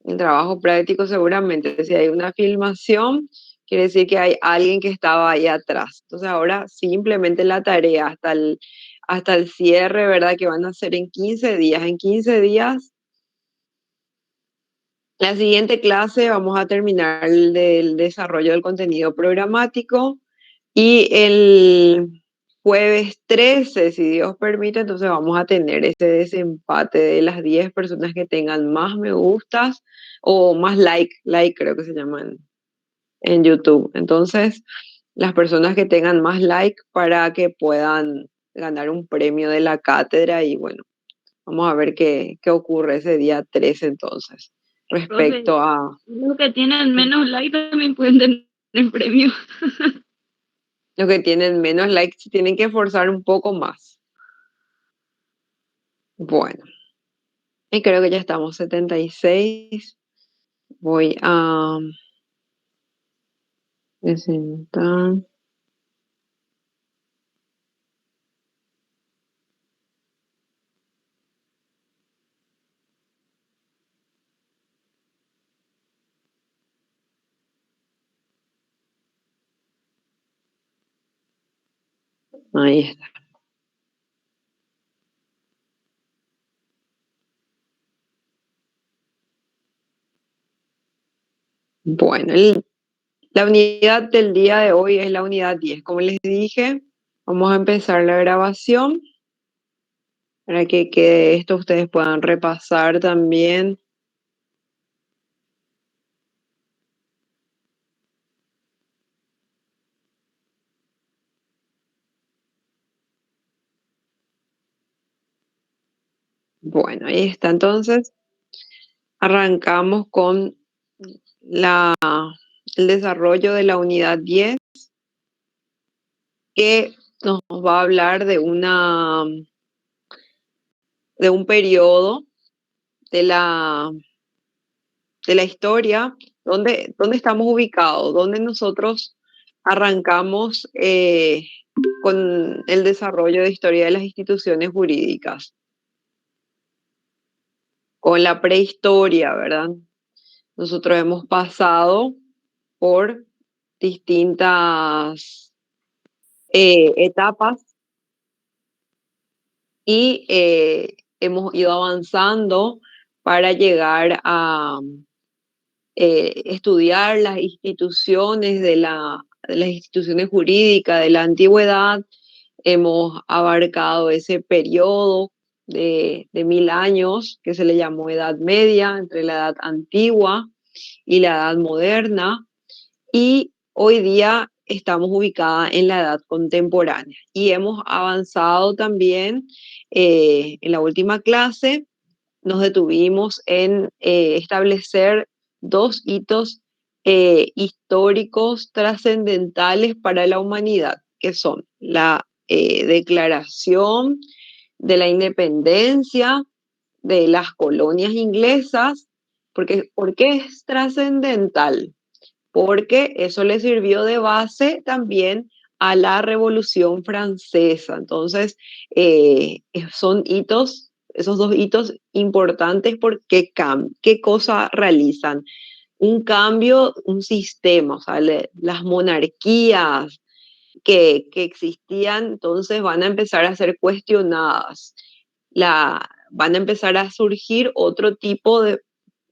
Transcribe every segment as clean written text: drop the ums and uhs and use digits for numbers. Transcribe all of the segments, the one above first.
El trabajo práctico seguramente, si hay una filmación, quiere decir que hay alguien que estaba ahí atrás. Entonces ahora simplemente la tarea hasta el cierre, ¿verdad? Que van a hacer en 15 días. En 15 días, la siguiente clase vamos a terminar el del desarrollo del contenido programático y el jueves 13, si Dios permite, entonces vamos a tener ese desempate de las 10 personas que tengan más me gustas o más like creo que se llaman en YouTube. Entonces, las personas que tengan más like para que puedan ganar un premio de la cátedra y bueno, vamos a ver qué ocurre ese día 13 entonces, Profe, respecto a los que tienen menos like también pueden tener premio. los que tienen menos likes, tienen que esforzar un poco más. Bueno, y creo que ya estamos 76. Voy a presentar. Ahí está. Bueno, la unidad del día de hoy es la unidad 10. Como les dije, vamos a empezar la grabación para que quede esto, ustedes puedan repasar también. Bueno, ahí está. Entonces, arrancamos con la, el desarrollo de la unidad 10, que nos va a hablar de un periodo de de la historia, donde estamos ubicados, donde nosotros arrancamos con el desarrollo de historia de las instituciones jurídicas, con la prehistoria, ¿verdad? Nosotros hemos pasado por distintas etapas y hemos ido avanzando para llegar a estudiar las instituciones de las instituciones jurídicas de la antigüedad. Hemos abarcado ese periodo de 1000 años que se le llamó Edad Media, entre la Edad Antigua y la Edad Moderna, y hoy día estamos ubicadas en la Edad Contemporánea. Y hemos avanzado también en la última clase, nos detuvimos en establecer dos hitos históricos trascendentales para la humanidad, que son la declaración de la independencia de las colonias inglesas, porque ¿por qué es trascendental? Porque eso le sirvió de base también a la Revolución Francesa. Entonces, son hitos, esos dos hitos importantes porque ¿qué cosa realizan? Un cambio, un sistema, o sea, las monarquías que existían, entonces van a empezar a ser cuestionadas. Van a empezar a surgir otro tipo de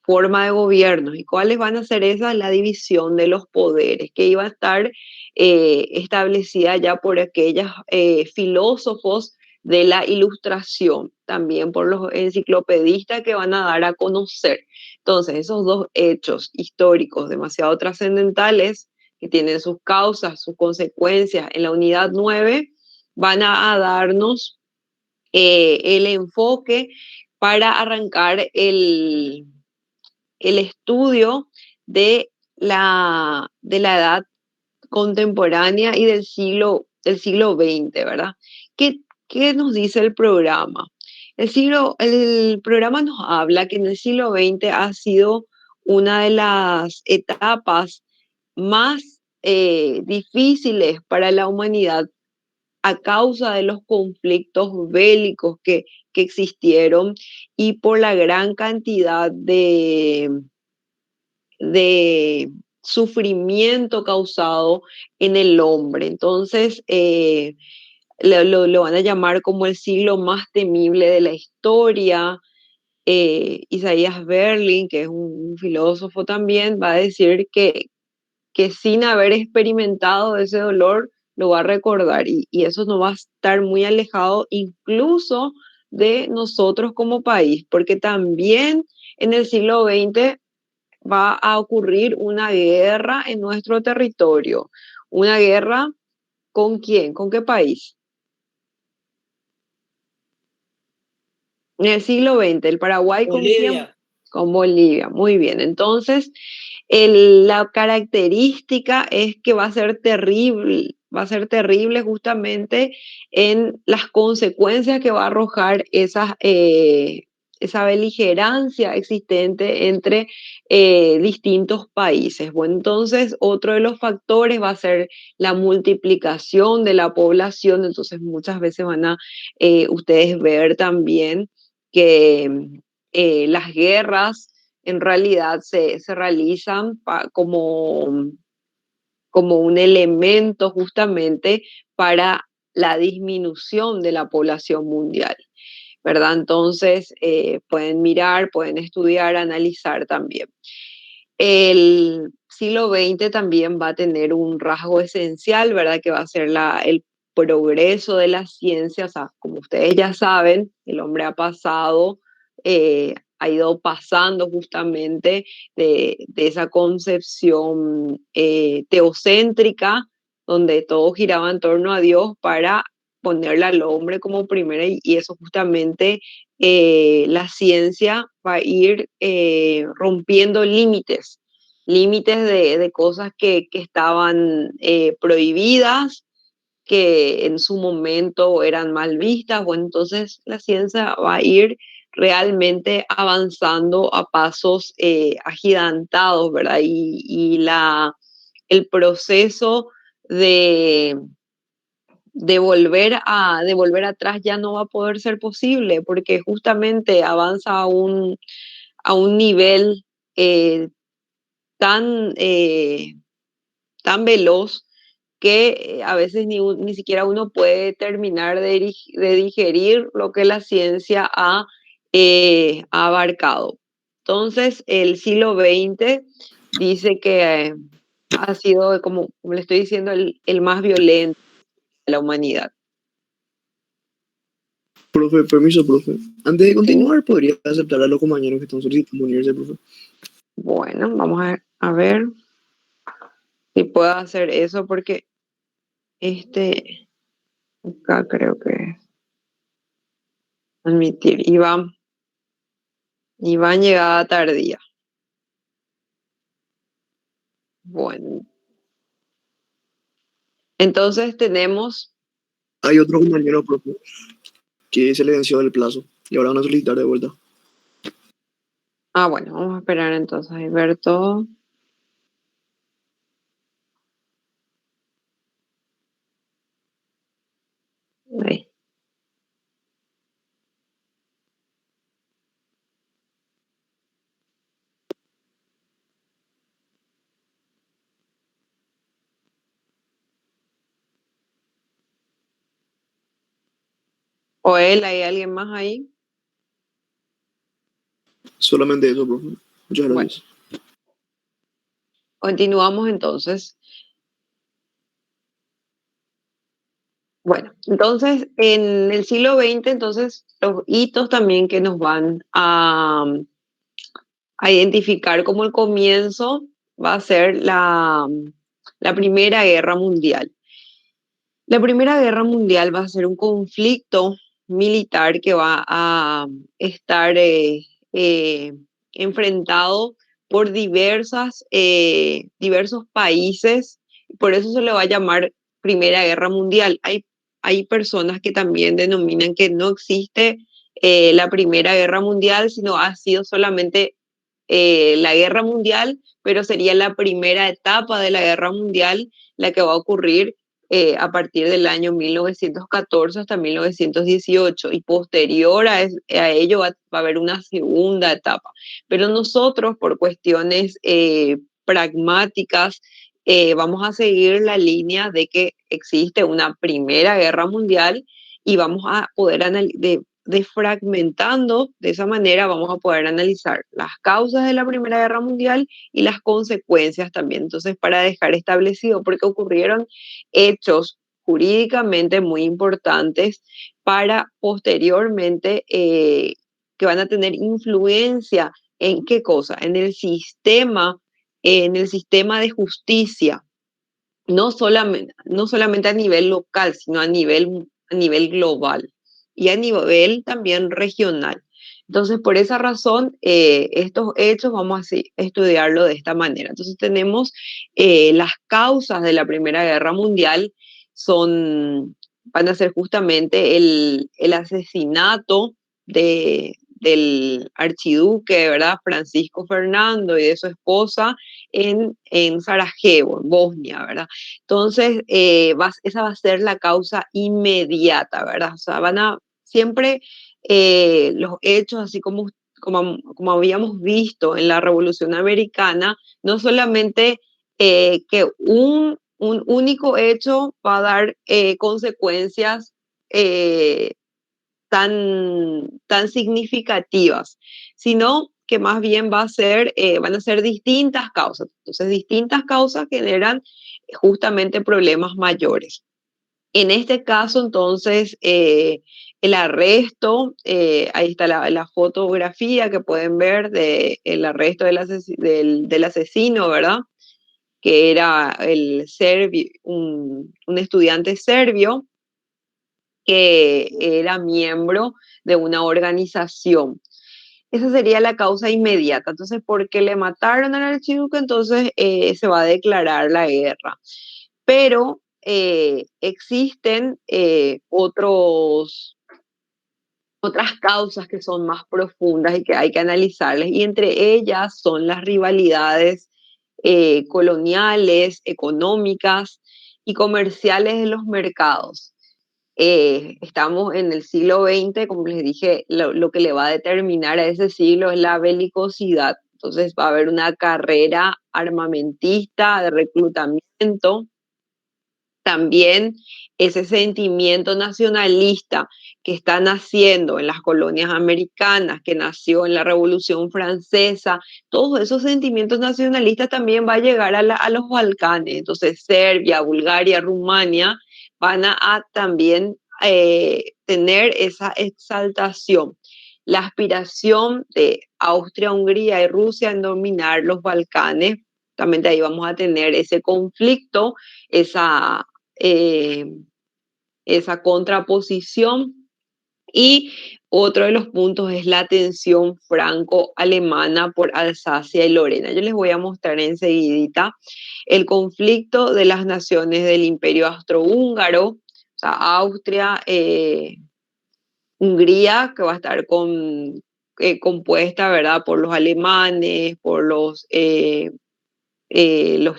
forma de gobierno. ¿Y cuáles van a ser esas? La división de los poderes, que iba a estar establecida ya por aquellos filósofos de la Ilustración, también por los enciclopedistas que van a dar a conocer. Entonces, esos dos hechos históricos demasiado trascendentales, que tienen sus causas, sus consecuencias en la unidad 9, van a darnos el enfoque para arrancar el estudio de la edad contemporánea y del siglo XX, ¿verdad? ¿Qué nos dice el programa? El programa nos habla que en el siglo XX ha sido una de las etapas más difíciles para la humanidad a causa de los conflictos bélicos que existieron y por la gran cantidad de sufrimiento causado en el hombre. Entonces, lo van a llamar como el siglo más temible de la historia. Isaías Berlin, que es un filósofo también, va a decir que sin haber experimentado ese dolor, lo va a recordar y eso no va a estar muy alejado incluso de nosotros como país, porque también en el siglo XX va a ocurrir una guerra en nuestro territorio. ¿Una guerra con quién? ¿Con qué país? En el siglo XX, ¿el Paraguay con quién? Bolivia. Con Bolivia. Muy bien. Entonces, la característica es que va a ser terrible justamente en las consecuencias que va a arrojar esa beligerancia existente entre distintos países. Bueno, entonces otro de los factores va a ser la multiplicación de la población, entonces muchas veces van a ustedes ver también que las guerras en realidad se realizan como un elemento justamente para la disminución de la población mundial, ¿verdad? Entonces, pueden mirar, pueden estudiar, analizar también. El siglo XX también va a tener un rasgo esencial, ¿verdad? Que va a ser el progreso de la ciencia. O sea, como ustedes ya saben, el hombre ha pasado, ha ido pasando justamente de esa concepción teocéntrica, donde todo giraba en torno a Dios, para ponerle al hombre como primera, y eso justamente la ciencia va a ir rompiendo límites, límites de cosas que estaban prohibidas, que en su momento eran mal vistas. Bueno, entonces la ciencia va a ir realmente avanzando a pasos agigantados, ¿verdad? El proceso de de volver atrás ya no va a poder ser posible, porque justamente avanza a un nivel eh, tan, tan veloz que a veces ni siquiera uno puede terminar de digerir lo que la ciencia ha abarcado. Entonces, el siglo XX dice que ha sido, como le estoy diciendo, el más violento de la humanidad. Profe, permiso, profe. Antes de ¿Sí? continuar, ¿podría aceptar a los compañeros que están solicitando unirse, profe? Bueno, vamos a ver si puedo hacer eso porque este, acá creo que admitir, Iván llegada tardía. Bueno, entonces tenemos, Hay otro compañero, profe, que se le venció el plazo y ahora van a solicitar de vuelta. bueno, vamos a esperar entonces, Alberto. Ahí. O él, ¿hay alguien más ahí? Solamente eso, profe. Muchas Bueno, gracias. continuamos entonces. Bueno, entonces en el siglo XX, entonces los hitos también que nos van a identificar como el comienzo va a ser la Primera Guerra Mundial. La Primera Guerra Mundial va a ser un conflicto militar que va a estar eh, enfrentado por diversos países, por eso se le va a llamar Primera Guerra Mundial. Hay personas que también denominan que no existe la Primera Guerra Mundial, sino ha sido solamente la Guerra Mundial, pero sería la primera etapa de la Guerra Mundial la que va a ocurrir a partir del año 1914 hasta 1918, y posterior a ello va a haber una segunda etapa. Pero nosotros, por cuestiones pragmáticas, vamos a seguir la línea de que existe una Primera Guerra Mundial y vamos a poder desfragmentando de esa manera, vamos a poder analizar las causas de la Primera Guerra Mundial y las consecuencias también. Entonces, para dejar establecido, porque ocurrieron hechos jurídicamente muy importantes para posteriormente que van a tener influencia en qué cosa, en el sistema de justicia, no solamente a nivel local, sino a nivel global y a nivel también regional. Entonces, por esa razón, estos hechos vamos a estudiarlo de esta manera. Entonces, tenemos las causas de la Primera Guerra Mundial, van a ser justamente el asesinato del archiduque, ¿verdad? Francisco Fernando y de su esposa en Sarajevo, en Bosnia, ¿verdad? Entonces, esa va a ser la causa inmediata, ¿verdad? O sea, siempre los hechos, así como habíamos visto en la Revolución Americana, no solamente que un único hecho va a dar consecuencias eh, tan significativas, sino que más bien van a ser distintas causas. Entonces, distintas causas generan justamente problemas mayores. En este caso, entonces, el arresto, ahí está la fotografía que pueden ver del arresto del asesino, ¿verdad? Que era un estudiante serbio que era miembro de una organización. Esa sería la causa inmediata. Entonces, porque le mataron al archiduque, entonces se va a declarar la guerra. Pero existen otras causas que son más profundas y que hay que analizarles, y entre ellas son las rivalidades coloniales, económicas y comerciales de los mercados. Estamos en el siglo XX, como les dije, lo que le va a determinar a ese siglo es la belicosidad. Entonces va a haber una carrera armamentista de reclutamiento, también ese sentimiento nacionalista que está naciendo en las colonias americanas, que nació en la Revolución Francesa, todos esos sentimientos nacionalistas también va a llegar a los Balcanes. Entonces Serbia, Bulgaria, Rumania van a también tener esa exaltación. La aspiración de Austria, Hungría y Rusia en dominar los Balcanes, también ahí vamos a tener ese conflicto, esa eh, esa contraposición. Y otro de los puntos es la tensión franco-alemana por Alsacia y Lorena. Yo les voy a mostrar enseguidita el conflicto de las naciones del Imperio Austrohúngaro, o sea, Austria, Hungría, que va a estar compuesta, ¿verdad?, por los alemanes, por los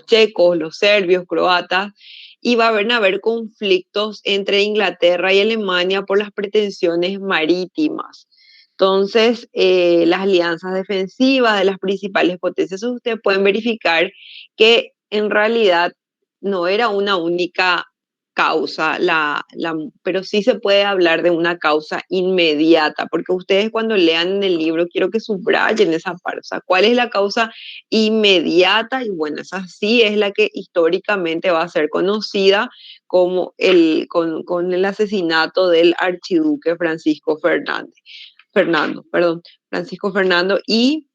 checos, los serbios, croatas, y van a haber conflictos entre Inglaterra y Alemania por las pretensiones marítimas. Entonces, las alianzas defensivas de las principales potencias, ustedes pueden verificar que en realidad no era una única causa, pero sí se puede hablar de una causa inmediata, porque ustedes cuando lean en el libro quiero que subrayen esa parte, o sea, ¿cuál es la causa inmediata? Y bueno, esa sí es la que históricamente va a ser conocida como con el asesinato del archiduque Francisco Fernando, y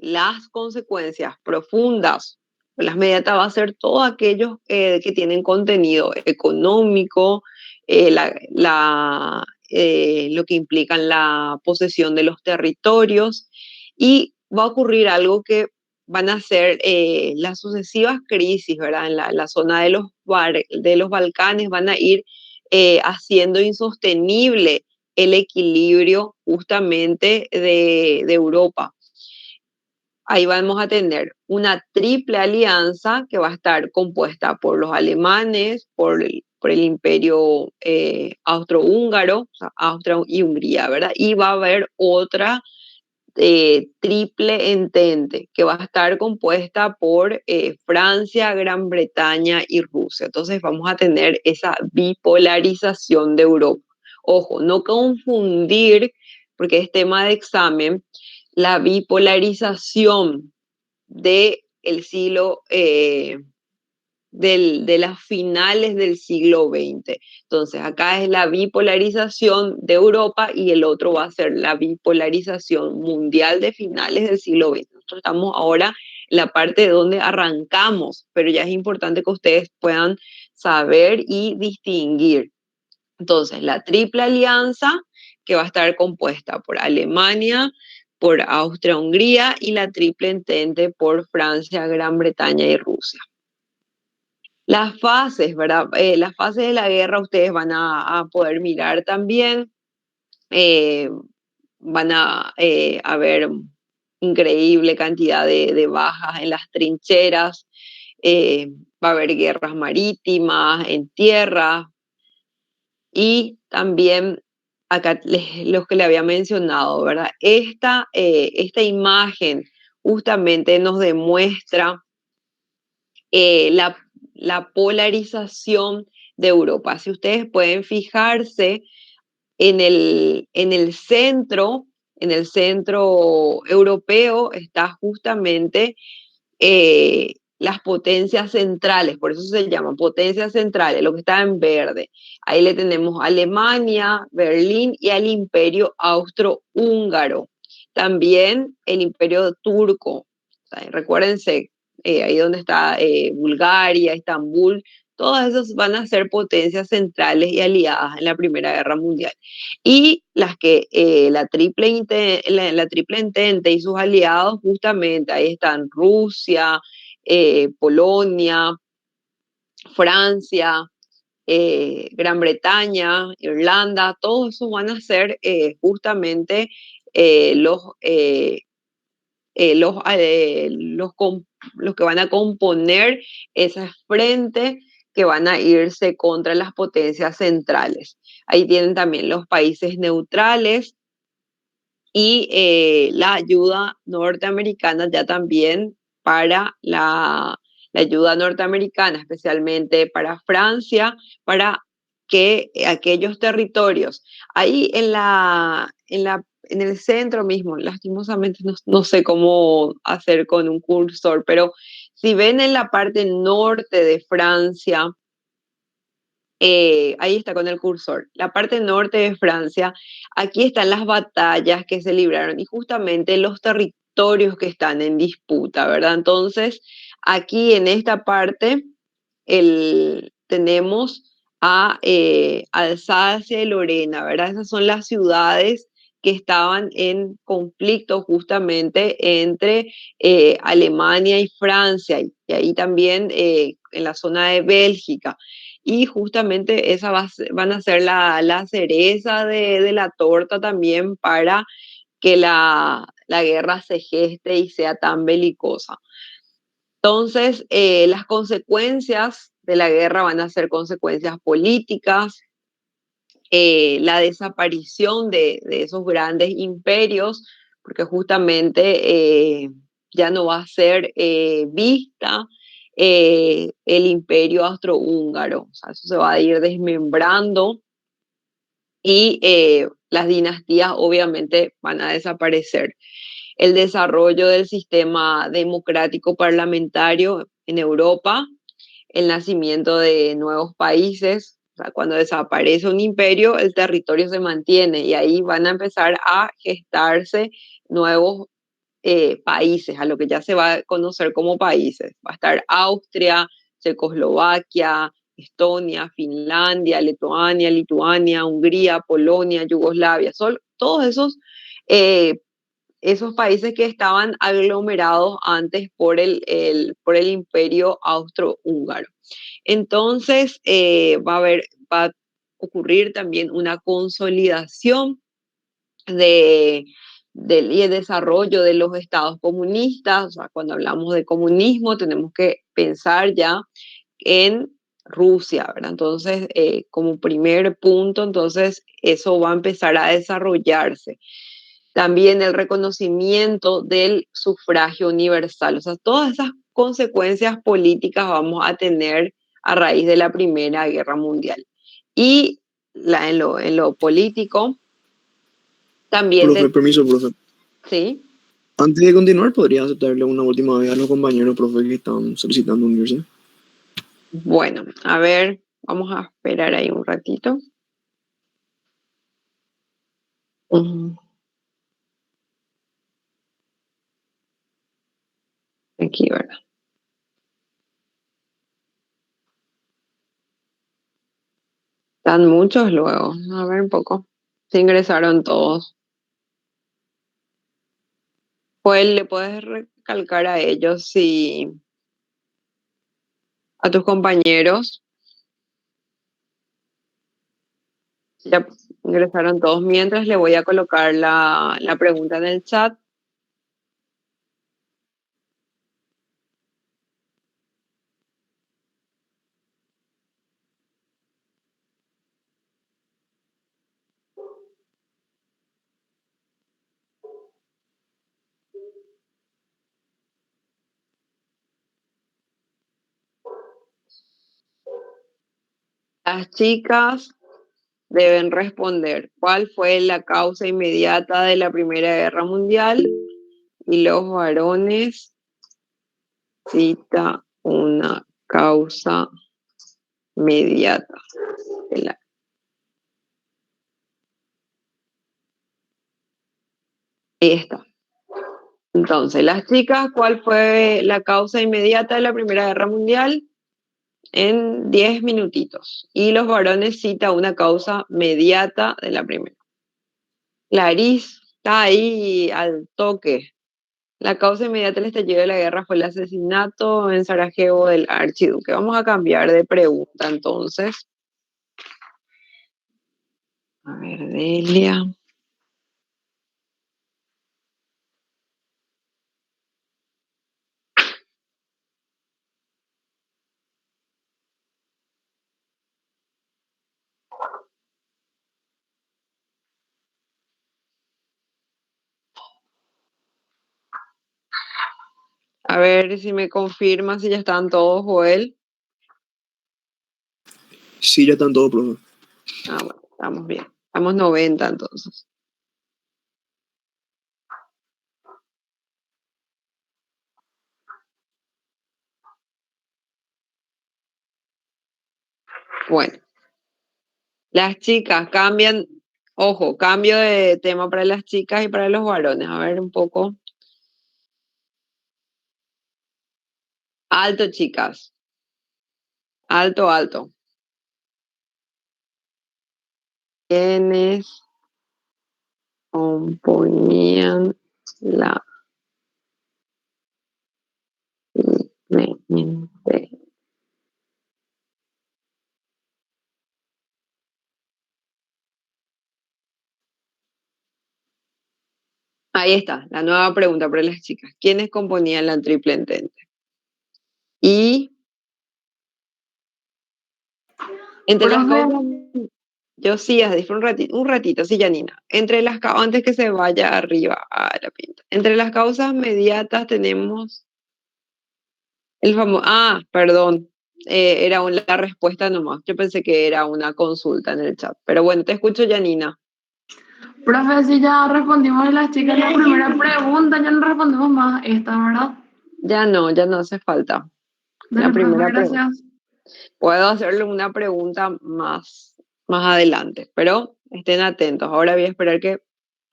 las consecuencias profundas, las mediatas va a ser todos aquellos que tienen contenido económico, lo que implican la posesión de los territorios, y va a ocurrir algo que van a ser las sucesivas crisis, ¿verdad? En la zona de los Balcanes van a ir haciendo insostenible el equilibrio justamente de Europa. ahí vamos a tener una triple alianza que va a estar compuesta por los alemanes, por el imperio austrohúngaro, o sea, Austria y Hungría, ¿verdad? Y va a haber otra triple entente que va a estar compuesta por Francia, Gran Bretaña y Rusia. Entonces vamos a tener esa bipolarización de Europa. Ojo, no confundir, porque es tema de examen, la bipolarización del siglo de las finales del siglo XX. Entonces, acá es la bipolarización de Europa y el otro va a ser la bipolarización mundial de finales del siglo XX. Nosotros estamos ahora en la parte donde arrancamos, pero ya es importante que ustedes puedan saber y distinguir. Entonces, la triple alianza que va a estar compuesta por Alemania, por Austria-Hungría y la triple entente por Francia, Gran Bretaña y Rusia. Las fases, ¿verdad? Las fases de la guerra ustedes van a poder mirar también. Van a haber increíble cantidad de bajas en las trincheras. Va a haber guerras marítimas, en tierra. Y también acá los que le había mencionado, ¿verdad? Esta imagen justamente nos demuestra la polarización de Europa. Si ustedes pueden fijarse en el centro europeo está justamente las potencias centrales, por eso se llaman potencias centrales, lo que está en verde. Ahí le tenemos a Alemania, Berlín y al imperio austrohúngaro. También el imperio turco. O sea, recuérdense, ahí donde está Bulgaria, Estambul, todas esas van a ser potencias centrales y aliadas en la Primera Guerra Mundial. Y las que la triple entente y sus aliados, justamente ahí están Rusia, Polonia, Francia, Gran Bretaña, Irlanda, todos esos van a ser justamente los que van a componer ese frente que van a irse contra las potencias centrales. Ahí tienen también los países neutrales y la ayuda norteamericana ya también para la ayuda norteamericana, especialmente para Francia, para que aquellos territorios, ahí en el centro mismo, lastimosamente no sé cómo hacer con un cursor, pero si ven en la parte norte de Francia, ahí está con el cursor, la parte norte de Francia, aquí están las batallas que se libraron y justamente los territorios que están en disputa, ¿verdad? Entonces, aquí en esta parte tenemos a Alsacia y Lorena, ¿verdad? Esas son las ciudades que estaban en conflicto justamente entre Alemania y Francia, y ahí también en la zona de Bélgica. Y justamente van a ser la cereza de la torta también para que la guerra se geste y sea tan belicosa. Entonces, las consecuencias de la guerra van a ser consecuencias políticas, la desaparición de esos grandes imperios, porque justamente ya no va a ser vista el imperio austrohúngaro, o sea, eso se va a ir desmembrando y las dinastías obviamente van a desaparecer. El desarrollo del sistema democrático parlamentario en Europa, el nacimiento de nuevos países. O sea, cuando desaparece un imperio, el territorio se mantiene y ahí van a empezar a gestarse nuevos países, a lo que ya se va a conocer como países. Va a estar Austria, Checoslovaquia, Estonia, Finlandia, Lituania, Hungría, Polonia, Yugoslavia. Son todos esos países que estaban aglomerados antes por por el imperio austrohúngaro. Entonces, va a ocurrir también una consolidación de y el desarrollo de los estados comunistas. O sea, cuando hablamos de comunismo tenemos que pensar ya en Rusia, ¿verdad? Entonces, como primer punto, entonces eso va a empezar a desarrollarse. También el reconocimiento del sufragio universal. O sea, todas esas consecuencias políticas vamos a tener a raíz de la Primera Guerra Mundial. Y en lo político, también, Profe, permiso, profe. sí. Antes de continuar, ¿podría aceptarle una última vez a los compañeros, profe, que están solicitando unirse? Bueno, a ver, vamos a esperar ahí un ratito. Aquí, ¿verdad? Están muchos luego. A ver un poco. Se ingresaron todos. Pues le puedes recalcar a ellos si a tus compañeros ya ingresaron todos. Mientras le voy a colocar la pregunta en el chat. Las chicas deben responder cuál fue la causa inmediata de la Primera Guerra Mundial y los varones cita una causa inmediata de la... Ahí está. Entonces, las chicas, ¿cuál fue la causa inmediata de la Primera Guerra Mundial? En 10 minutitos. Y los varones cita una causa mediata de la primera. Clarice está ahí al toque. La causa inmediata del estallido de la guerra fue el asesinato en Sarajevo del archiduque. Vamos a cambiar de pregunta entonces. A ver, Delia. A ver si me confirma si ya están todos, Joel. Sí, ya están todos, profe. Ah, bueno, estamos bien. Estamos 90 entonces. Bueno, las chicas cambian, ojo, cambio de tema para las chicas y para los varones. A ver un poco. Alto, chicas. Alto, alto. ¿Quiénes componían la mente? Ahí está, la nueva pregunta para las chicas. ¿Quiénes componían la triple entente? Y entre las Profe, causas, yo sí, un ratito, sí, Janina. Entre las antes que se vaya arriba a la pinta. Entre las causas mediatas tenemos el famoso, perdón, era la respuesta nomás. Yo pensé que era una consulta en el chat. Pero bueno, te escucho, Janina. profe, si ya respondimos a las chicas la primera pregunta, ya no respondemos más esta, ¿verdad? Ya no hace falta. La Dale, profe, primera pregunta. gracias. Puedo hacerle una pregunta más adelante, pero estén atentos. Ahora voy a esperar que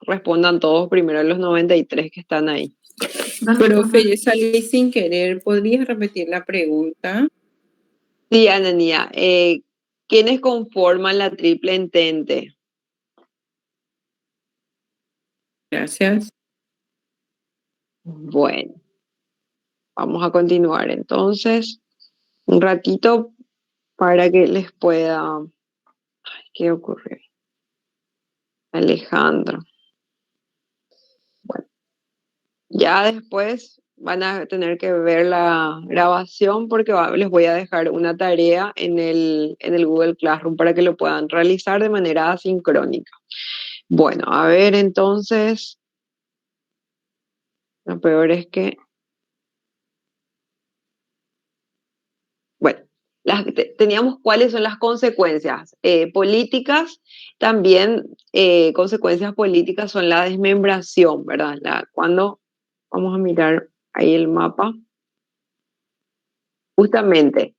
respondan todos primero los 93 que están ahí. Dale, Profe, profe. yo salí sin querer. ¿Podrías repetir la pregunta? Sí, Anania, ¿quiénes conforman la triple entente? Gracias. Bueno, vamos a continuar entonces un ratito para que les pueda... Ay, ¿qué ocurre? Alejandro. Ya después van a tener que ver la grabación porque les voy a dejar una tarea en el Google Classroom para que lo puedan realizar de manera asincrónica. Bueno, a ver entonces, lo peor es que, bueno, teníamos cuáles son las consecuencias políticas, también consecuencias políticas son la desmembración, ¿verdad? Cuando vamos a mirar ahí el mapa, justamente.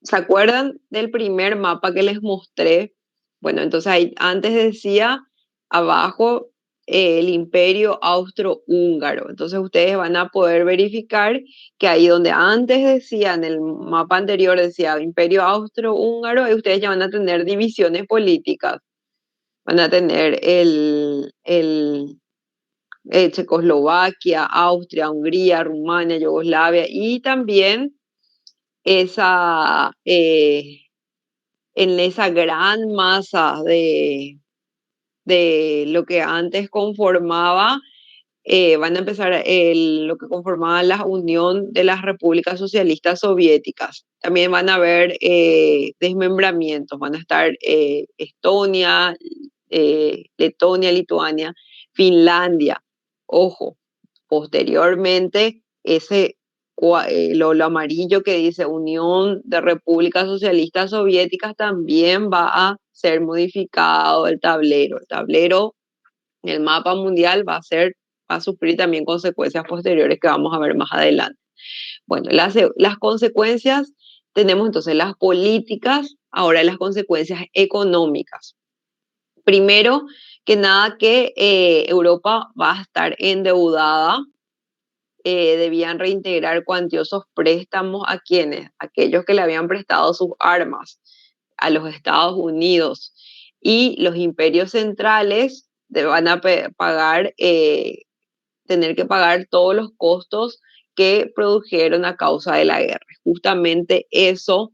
¿Se acuerdan del primer mapa que les mostré? Bueno, entonces ahí antes decía abajo el Imperio Austrohúngaro. Entonces ustedes van a poder verificar que ahí donde antes decía, en el mapa anterior decía Imperio Austrohúngaro, y ustedes ya van a tener divisiones políticas. Van a tener Checoslovaquia, Austria, Hungría, Rumania, Yugoslavia y también esa en esa gran masa de lo que antes conformaba, van a empezar lo que conformaba la Unión de las Repúblicas Socialistas Soviéticas. También van a haber desmembramientos, van a estar Estonia, Letonia, Lituania, Finlandia. Ojo, posteriormente lo amarillo que dice Unión de Repúblicas Socialistas Soviéticas también va a ser modificado el tablero. El tablero, el mapa mundial va a sufrir también consecuencias posteriores que vamos a ver más adelante. Bueno, las consecuencias, tenemos entonces las políticas, ahora las consecuencias económicas. Primero que nada que Europa va a estar endeudada, debían reintegrar cuantiosos préstamos a quienes, aquellos que le habían prestado sus armas a los Estados Unidos, y los imperios centrales van a pagar, tener que pagar todos los costos que produjeron a causa de la guerra. Justamente eso,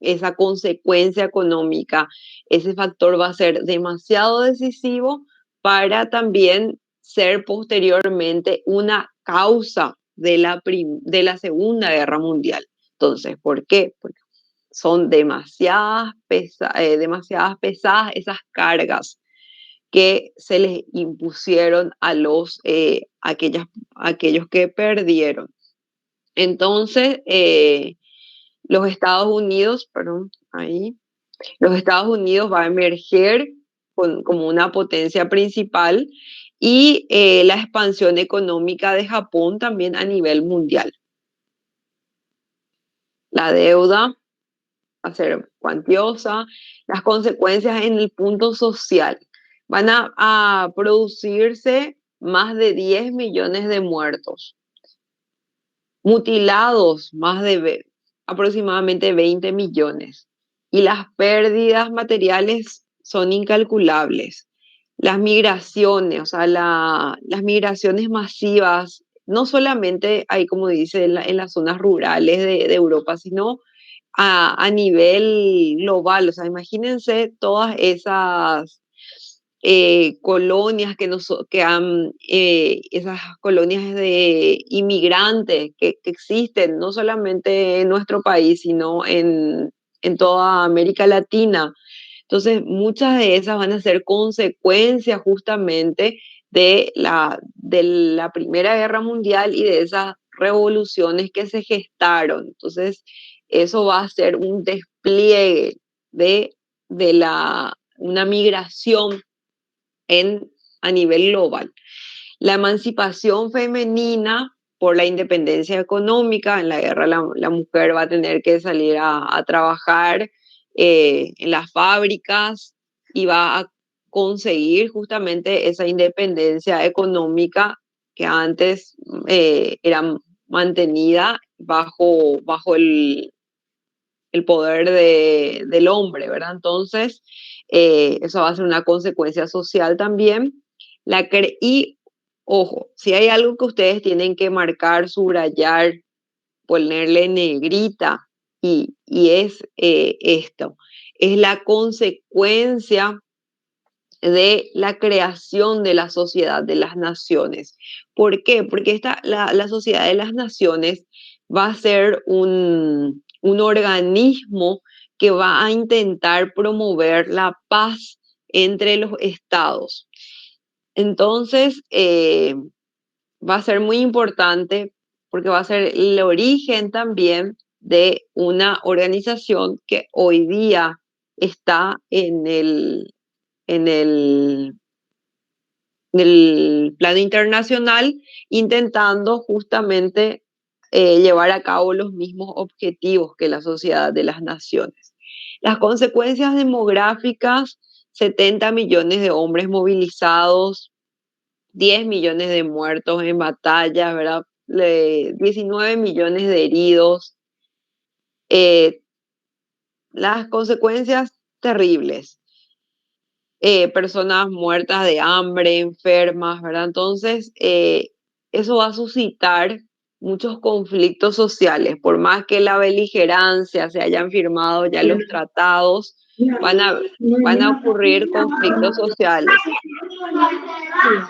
esa consecuencia económica, ese factor va a ser demasiado decisivo para también ser posteriormente una causa de la Segunda Guerra Mundial. Entonces, ¿por qué? Porque son demasiadas pesadas esas cargas que se les impusieron a aquellos que perdieron. Entonces, los Estados Unidos, perdón, ahí, los Estados Unidos va a emerger como una potencia principal, y la expansión económica de Japón también a nivel mundial. La deuda va a ser cuantiosa, las consecuencias en el punto social. Van a producirse más de 10 millones de muertos, mutilados aproximadamente 20 millones, y las pérdidas materiales son incalculables. Las migraciones, o sea, las migraciones masivas, no solamente hay, como dice, en las zonas rurales de Europa, sino a nivel global. O sea, imagínense todas esas colonias esas colonias de inmigrantes que existen, no solamente en nuestro país, sino en toda América Latina. Entonces, muchas de esas van a ser consecuencias justamente de la Primera Guerra Mundial y de esas revoluciones que se gestaron. Entonces, eso va a ser un despliegue de una migración a nivel global. La emancipación femenina por la independencia económica. En la guerra la mujer va a tener que salir a trabajar en las fábricas y va a conseguir justamente esa independencia económica que antes era mantenida bajo el poder del hombre, ¿verdad? Entonces, eso va a ser una consecuencia social también. Y, ojo, si hay algo que ustedes tienen que marcar, subrayar, ponerle negrita, y es esto, es la consecuencia de la creación de la Sociedad de las Naciones. ¿Por qué? Porque la Sociedad de las Naciones va a ser un organismo que va a intentar promover la paz entre los estados. Entonces, va a ser muy importante porque va a ser el origen también de una organización que hoy día está en el plano internacional, intentando justamente llevar a cabo los mismos objetivos que la Sociedad de las Naciones. Las consecuencias demográficas: 70 millones de hombres movilizados, 10 millones de muertos en batallas, ¿verdad? 19 millones de heridos. Las consecuencias terribles. Personas muertas de hambre, enfermas, ¿verdad? Entonces, eso va a suscitar muchos conflictos sociales. Por más que la beligerancia se hayan firmado ya los tratados, van a ocurrir conflictos sociales.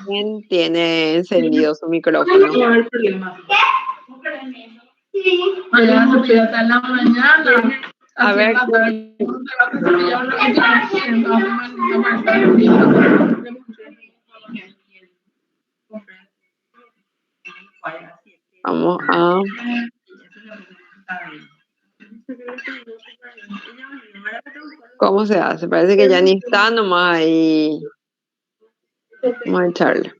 ¿Quién tiene encendido su micrófono? No hay problema. Mañana se pide hasta la mañana. A ver, vamos a... ¿Cómo se hace? Parece que ya ni está, nomás ahí. Vamos a echarle.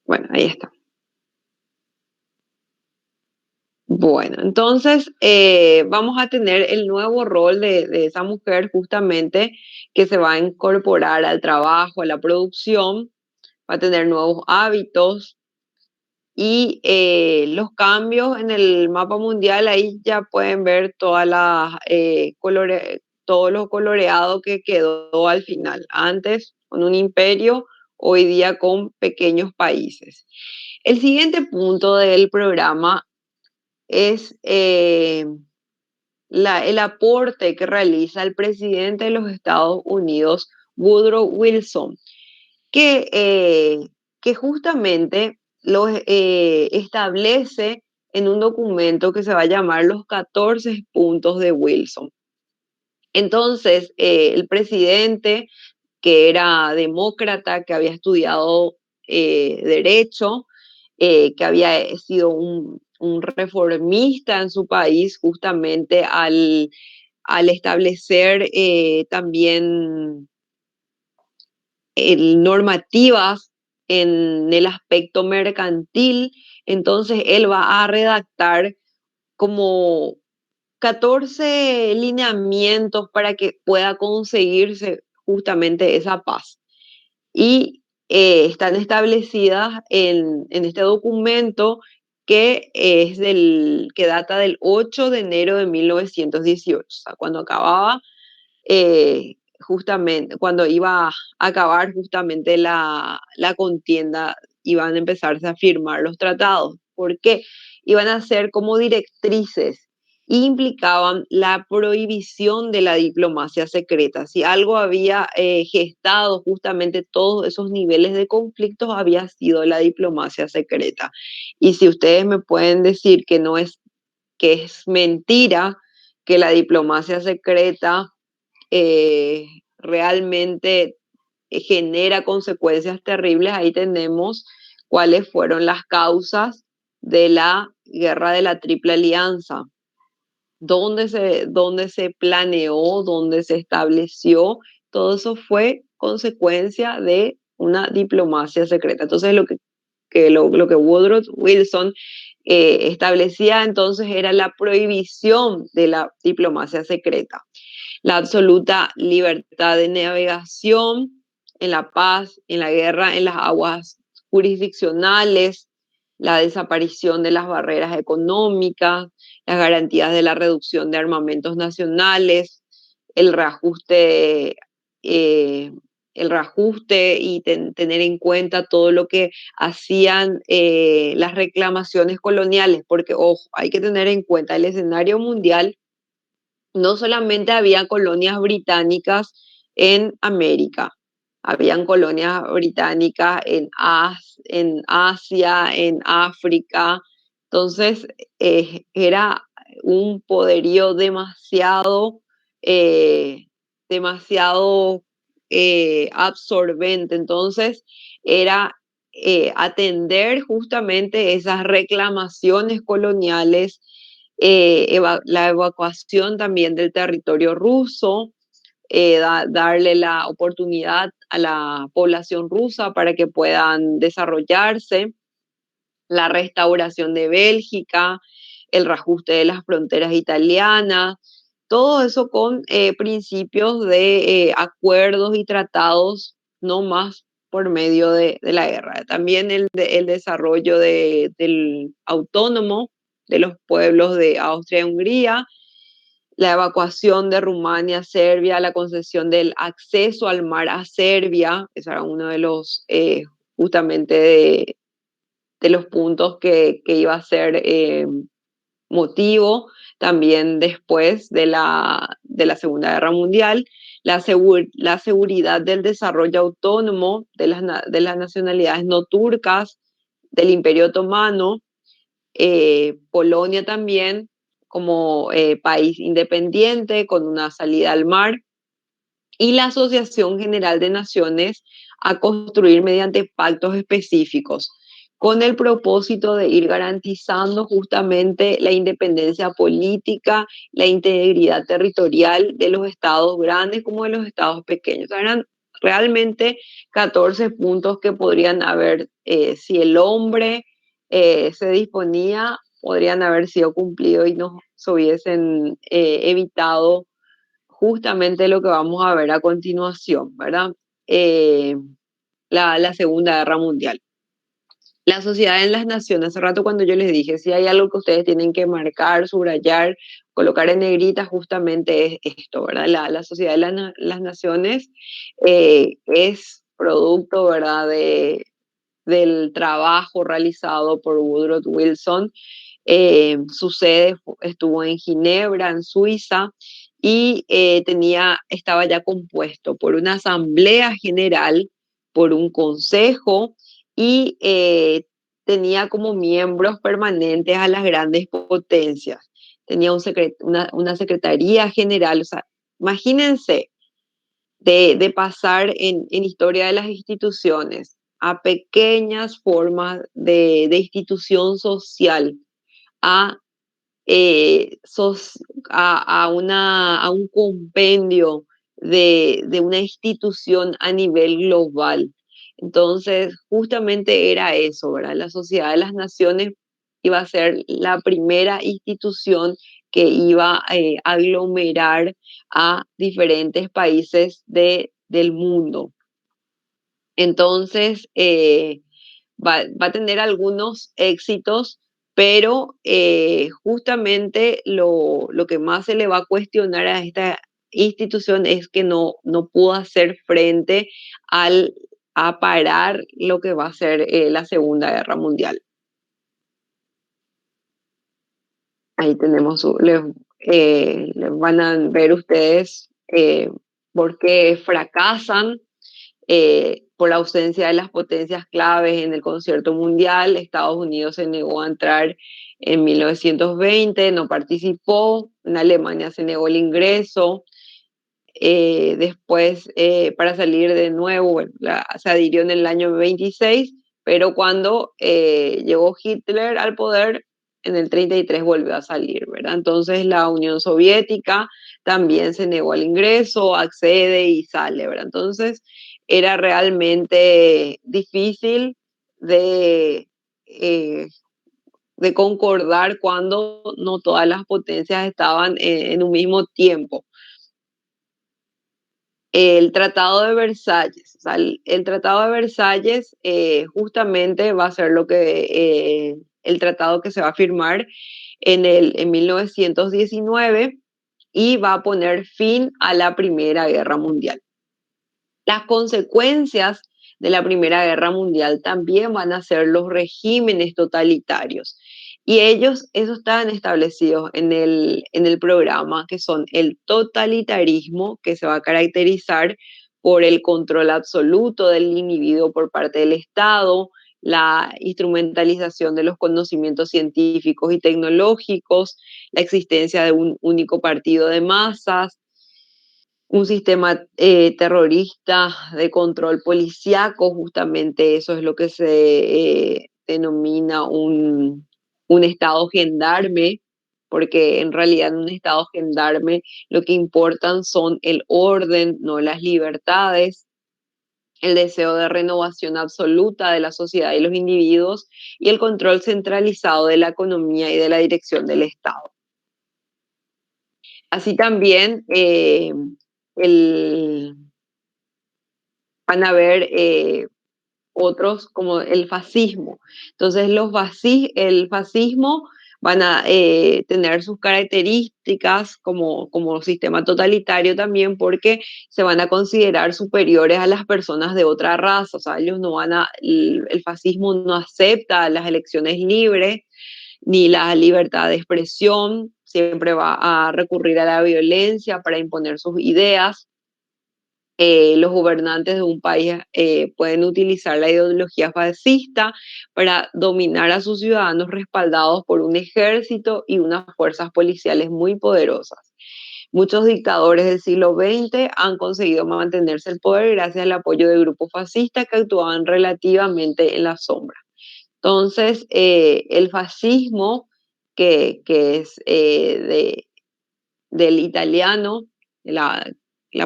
Bueno, ahí está. Bueno, entonces vamos a tener el nuevo rol de esa mujer justamente que se va a incorporar al trabajo, a la producción, va a tener nuevos hábitos y los cambios en el mapa mundial. Ahí ya pueden ver todas las, todo lo coloreado que quedó al final. Antes con un imperio, hoy día con pequeños países. El siguiente punto del programa es el aporte que realiza el presidente de los Estados Unidos, Woodrow Wilson, que justamente lo establece en un documento que se va a llamar los 14 puntos de Wilson. Entonces, el presidente, que era demócrata, que había estudiado derecho, que había sido un reformista en su país, justamente al establecer también normativas en el aspecto mercantil. Entonces él va a redactar como 14 lineamientos para que pueda conseguirse justamente esa paz. Y están establecidas en este documento que que data del 8 de enero de 1918, o sea, cuando acababa justamente, cuando iba a acabar justamente la contienda, iban a empezarse a firmar los tratados. ¿Por qué? Iban a ser como directrices, implicaban la prohibición de la diplomacia secreta. Si algo había gestado justamente todos esos niveles de conflictos, había sido la diplomacia secreta. Y si ustedes me pueden decir que es mentira, que la diplomacia secreta realmente genera consecuencias terribles, ahí tenemos cuáles fueron las causas de la guerra de la Triple Alianza, dónde se planeó, dónde se estableció. Todo eso fue consecuencia de una diplomacia secreta. Entonces lo que Woodrow Wilson establecía entonces era la prohibición de la diplomacia secreta, la absoluta libertad de navegación en la paz, en la guerra, en las aguas jurisdiccionales, la desaparición de las barreras económicas, las garantías de la reducción de armamentos nacionales, el reajuste, y tener en cuenta todo lo que hacían las reclamaciones coloniales, porque, ojo, hay que tener en cuenta: el escenario mundial no solamente había colonias británicas, sino que había colonias españolas, colonias portuguesas, colonias alemanas, colonias en América. Habían colonias británicas en Asia, en África. Entonces, era un poderío eh, demasiado absorbente. Entonces, era atender justamente esas reclamaciones coloniales, la evacuación también del territorio ruso, darle la oportunidad a la población rusa para que puedan desarrollarse, la restauración de Bélgica, el reajuste de las fronteras italianas, todo eso con principios de acuerdos y tratados, no más por medio de la guerra. También el desarrollo del autónomo de los pueblos de Austria y Hungría, la evacuación de Rumania a Serbia, la concesión del acceso al mar a Serbia, ese era uno de los, justamente de los puntos que iba a ser motivo también después de la Segunda Guerra Mundial, la seguridad del desarrollo autónomo de las nacionalidades no turcas, del Imperio Otomano, Polonia también como país independiente con una salida al mar, y la Asociación General de Naciones a construir mediante pactos específicos, con el propósito de ir garantizando justamente la independencia política, la integridad territorial de los estados grandes como de los estados pequeños. Eran realmente 14 puntos que podrían haber, si el hombre se disponía, podrían haber sido cumplidos y nos hubiesen evitado justamente lo que vamos a ver a continuación, ¿verdad? Eh, la Segunda Guerra Mundial. La sociedad en las naciones, hace rato cuando yo les dije, si hay algo que ustedes tienen que marcar, subrayar, colocar en negrita, justamente es esto, ¿verdad? La sociedad de las naciones es producto, ¿verdad?, del trabajo realizado por Woodrow Wilson. Su sede estuvo en Ginebra, en Suiza, y estaba ya compuesto por una asamblea general, por un consejo, y tenía como miembros permanentes a las grandes potencias. Tenía una secretaría general. O sea, imagínense de pasar en historia de las instituciones a pequeñas formas de institución social, a, a un compendio de una institución a nivel global. Entonces, justamente era eso, ¿verdad? La Sociedad de las Naciones iba a ser la primera institución que iba a aglomerar a diferentes países del mundo. Entonces, va a tener algunos éxitos, pero justamente lo que más se le va a cuestionar a esta institución es que no pudo hacer frente a parar lo que va a ser la Segunda Guerra Mundial. Ahí tenemos, les van a ver ustedes por qué fracasan por la ausencia de las potencias claves en el concierto mundial. Estados Unidos se negó a entrar en 1920, no participó. En Alemania se negó el ingreso. Después, para salir de nuevo, bueno, se adhirió en el año 26, pero cuando llegó Hitler al poder, en el 33 volvió a salir, ¿verdad? Entonces la Unión Soviética también se negó al ingreso, accede y sale, ¿verdad? Entonces era realmente difícil eh, de concordar cuando no todas las potencias estaban en un mismo tiempo. El Tratado de Versalles. O sea, el Tratado de Versalles justamente va a ser el tratado que se va a firmar en 1919 y va a poner fin a la Primera Guerra Mundial. Las consecuencias de la Primera Guerra Mundial también van a ser los regímenes totalitarios. Y ellos, eso están establecidos en el programa, que son el totalitarismo, que se va a caracterizar por el control absoluto del individuo por parte del Estado, la instrumentalización de los conocimientos científicos y tecnológicos, la existencia de un único partido de masas, un sistema terrorista de control policíaco, justamente eso es lo que se denomina un estado gendarme, porque en realidad en un estado gendarme lo que importan son el orden, no las libertades, el deseo de renovación absoluta de la sociedad y los individuos y el control centralizado de la economía y de la dirección del Estado. Así también el, van a haber otros como el fascismo. Entonces el fascismo van a tener sus características como sistema totalitario también porque se van a considerar superiores a las personas de otra raza. O sea, ellos no van a, el fascismo no acepta las elecciones libres ni la libertad de expresión, siempre va a recurrir a la violencia para imponer sus ideas. Los gobernantes de un país pueden utilizar la ideología fascista para dominar a sus ciudadanos respaldados por un ejército y unas fuerzas policiales muy poderosas. Muchos dictadores del siglo XX han conseguido mantenerse el poder gracias al apoyo de grupos fascistas que actuaban relativamente en la sombra. Entonces, el fascismo, que es del italiano, la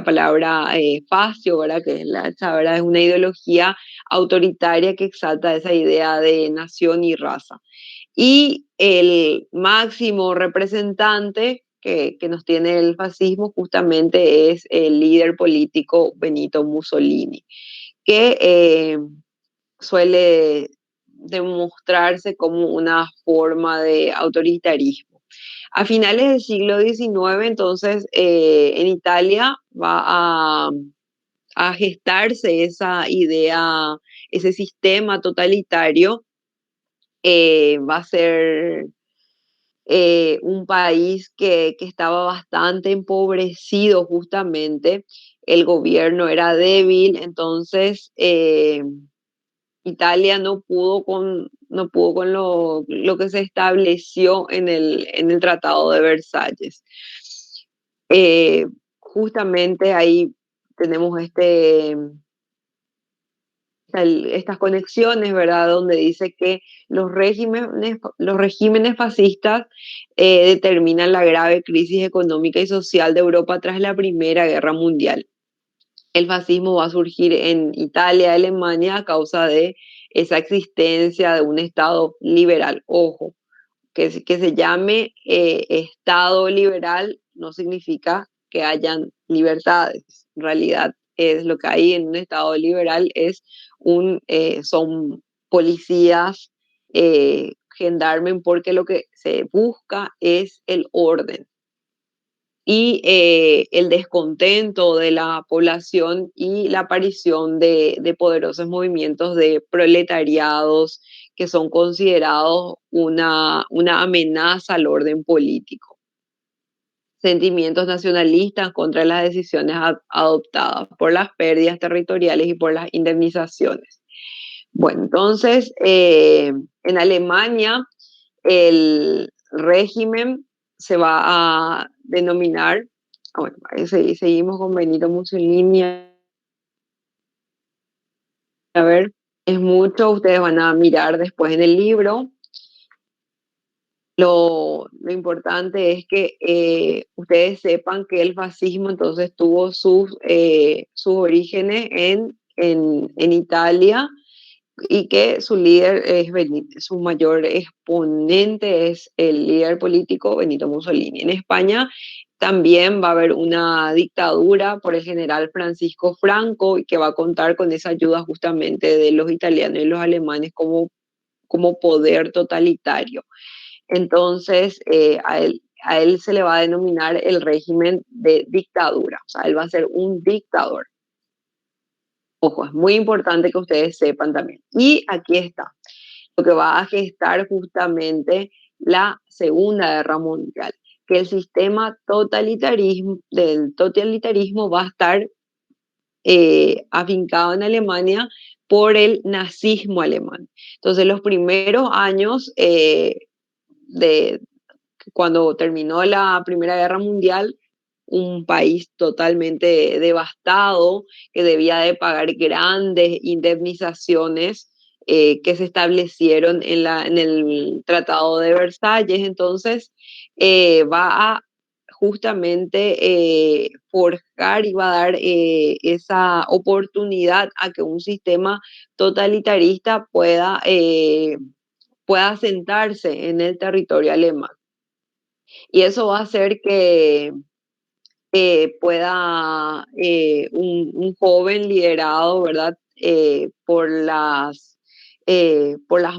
palabra fascio, ¿verdad? ¿verdad? Es una ideología autoritaria que exalta esa idea de nación y raza. Y el máximo representante que nos tiene el fascismo justamente es el líder político Benito Mussolini, que suele demostrarse como una forma de autoritarismo. A finales del siglo XIX, entonces, en Italia va a gestarse esa idea, ese sistema totalitario. Va a ser un país que estaba bastante empobrecido justamente, el gobierno era débil, entonces Italia no pudo con lo que se estableció en el Tratado de Versalles. Justamente ahí tenemos estas conexiones, ¿verdad? Donde dice que los regímenes fascistas determinan la grave crisis económica y social de Europa tras la Primera Guerra Mundial. El fascismo va a surgir en Italia, Alemania, a causa de esa existencia de un Estado liberal. Ojo, que se llame Estado liberal no significa que hayan libertades. En realidad, es lo que hay en un Estado liberal son policías, gendarmes, porque lo que se busca es el orden y el descontento de la población y la aparición de poderosos movimientos de proletariados que son considerados una amenaza al orden político. Sentimientos nacionalistas contra las decisiones adoptadas por las pérdidas territoriales y por las indemnizaciones. Bueno, entonces, en Alemania, el régimen se va a denominar, bueno, seguimos con Benito Mussolini, a ver, es mucho, ustedes van a mirar después en el libro. Lo importante es que ustedes sepan que el fascismo entonces tuvo sus orígenes en Italia, y que su líder su mayor exponente es el líder político Benito Mussolini. En España también va a haber una dictadura por el general Francisco Franco, y que va a contar con esa ayuda justamente de los italianos y los alemanes como poder totalitario. Entonces, a él se le va a denominar el régimen de dictadura, o sea, él va a ser un dictador. Ojo, es muy importante que ustedes sepan también. Y aquí está, lo que va a gestar justamente la Segunda Guerra Mundial, que el sistema del totalitarismo va a estar afincado en Alemania por el nazismo alemán. Entonces, los primeros años de cuando terminó la Primera Guerra Mundial, un país totalmente devastado, que debía de pagar grandes indemnizaciones que se establecieron en el Tratado de Versalles. Entonces, va a justamente forjar y va a dar esa oportunidad a que un sistema totalitarista pueda sentarse en el territorio alemán. Y eso va a hacer que pueda un joven liderado, ¿verdad? Por las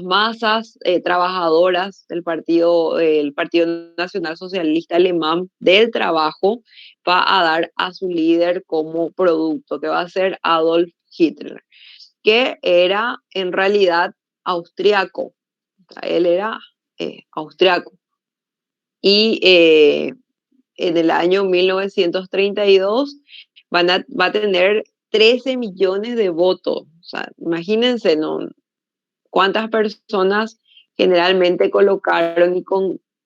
masas trabajadoras el Partido Nacional Socialista Alemán del Trabajo, va a dar a su líder como producto, que va a ser Adolf Hitler, que era en realidad austriaco. O sea, él era austriaco. Y en el año 1932 va a tener 13 millones de votos. O sea, imagínense, ¿no? Cuántas personas generalmente colocaron y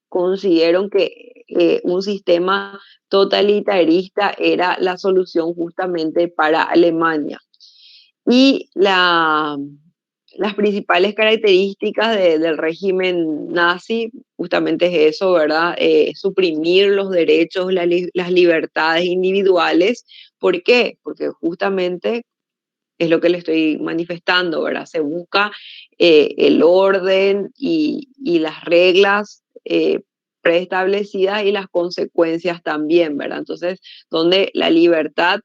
consiguieron que un sistema totalitarista era la solución justamente para Alemania. Y las principales características del régimen nazi justamente es eso, ¿verdad? Suprimir los derechos, las libertades individuales. ¿Por qué? Porque justamente es lo que le estoy manifestando, ¿verdad? Se busca el orden y las reglas preestablecidas y las consecuencias también, ¿verdad? Entonces, donde la libertad,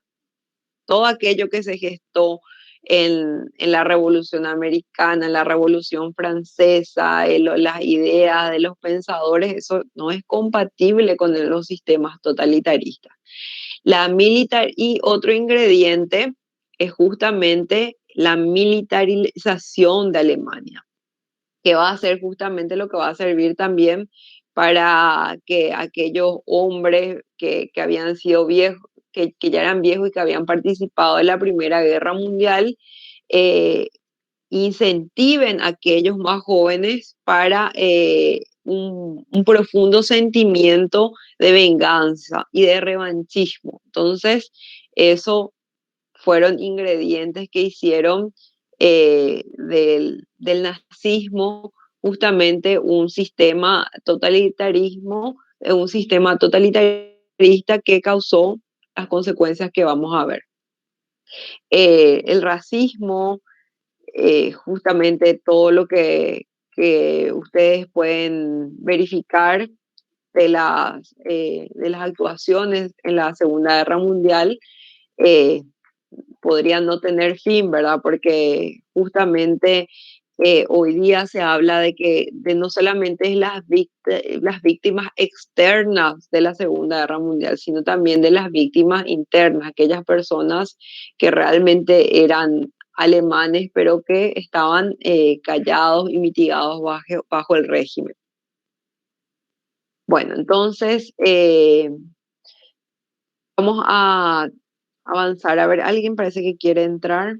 todo aquello que se gestó en la Revolución Americana, en la Revolución Francesa, las ideas de los pensadores, eso no es compatible con los sistemas totalitaristas. Y otro ingrediente es justamente la militarización de Alemania, que va a ser justamente lo que va a servir también para que aquellos hombres que habían sido viejos, que ya eran viejos y que habían participado en la Primera Guerra Mundial, eh, incentiven a aquellos más jóvenes para un profundo sentimiento de venganza y de revanchismo. Entonces, eso fueron ingredientes que hicieron del nazismo justamente un sistema totalitarista que causó las consecuencias que vamos a ver. El racismo, justamente todo lo que ustedes pueden verificar de las actuaciones en la Segunda Guerra Mundial, podrían no tener fin, ¿verdad? Porque justamente hoy día se habla de no solamente las víctimas externas de la Segunda Guerra Mundial, sino también de las víctimas internas, aquellas personas que realmente eran alemanes, pero que estaban callados y mitigados bajo el régimen. Bueno, entonces vamos a avanzar. A ver, alguien parece que quiere entrar.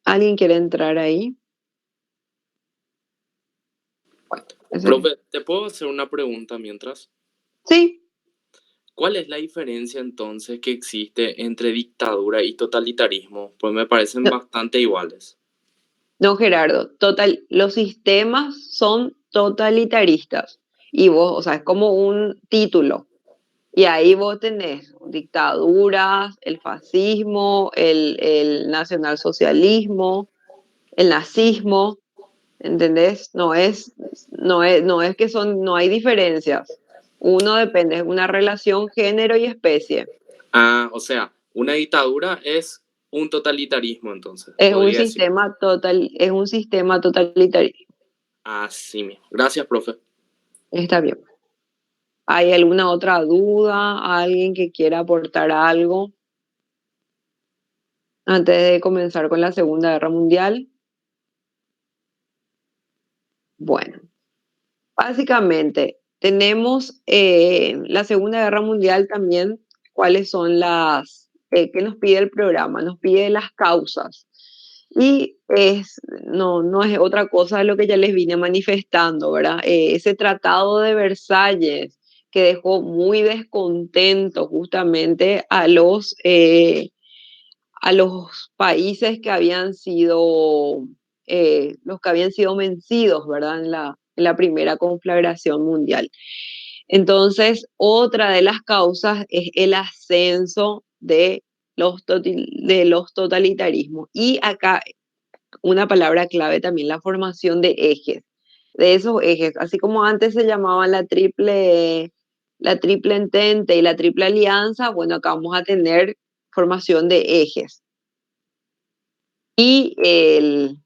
¿Alguien quiere entrar ahí? Bueno, Profe, ¿te puedo hacer una pregunta mientras? sí. ¿Cuál es la diferencia entonces que existe entre dictadura y totalitarismo? Pues me parecen No, bastante iguales. no, Gerardo, los sistemas son totalitaristas y vos, o sea, es como un título. Y ahí vos tenés dictaduras, el fascismo, el nacionalsocialismo, el nazismo, ¿entendés? No es que no hay diferencias. Uno depende, es una relación género y especie. Ah, o sea, una dictadura es un totalitarismo entonces, Es podría decir. es un sistema totalitario. Así mismo. Gracias, profe. Está bien. ¿Hay alguna otra duda? ¿Alguien que quiera aportar algo? antes de comenzar con la Segunda Guerra Mundial? Bueno, básicamente tenemos la Segunda Guerra Mundial también. ¿Cuáles son las que nos pide el programa? Nos pide las causas. Y no es otra cosa de lo que ya les vine manifestando, ¿verdad? Ese tratado de Versalles que dejó muy descontento justamente a los países que habían sido, los que habían sido vencidos, ¿verdad? En la primera conflagración mundial. Entonces, otra de las causas es el ascenso de de los totalitarismos. Y acá una palabra clave también, la formación de ejes, de esos ejes, así como antes se llamaban la triple entente y la triple alianza, bueno, acá vamos a tener formación de ejes. Y el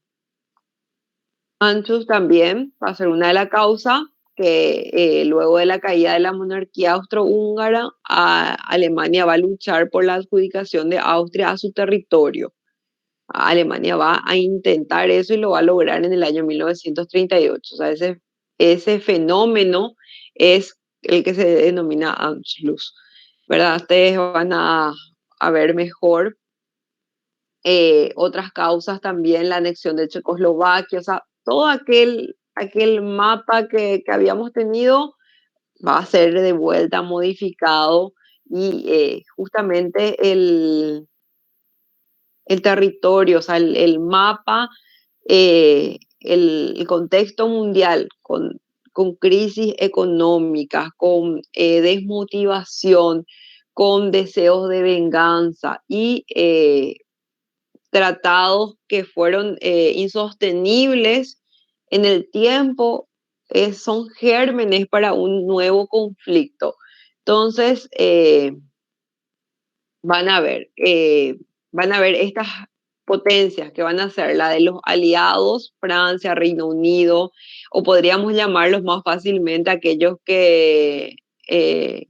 Anschluss también va a ser una de las causas que luego de la caída de la monarquía austrohúngara, Alemania va a luchar por la adjudicación de Austria a su territorio. Alemania va a intentar eso y lo va a lograr en el año 1938. O sea, ese fenómeno es el que se denomina Anschluss, ¿verdad? Ustedes van a ver mejor otras causas también, la anexión de Checoslovaquia, o sea, todo aquel mapa que habíamos tenido va a ser de vuelta modificado y justamente el territorio, o sea, el mapa, el contexto mundial con crisis económicas, con desmotivación, con deseos de venganza y tratados que fueron insostenibles en el tiempo, son gérmenes para un nuevo conflicto. Entonces, van a ver, estas potencias que van a ser la de los aliados, Francia, Reino Unido, o podríamos llamarlos más fácilmente aquellos que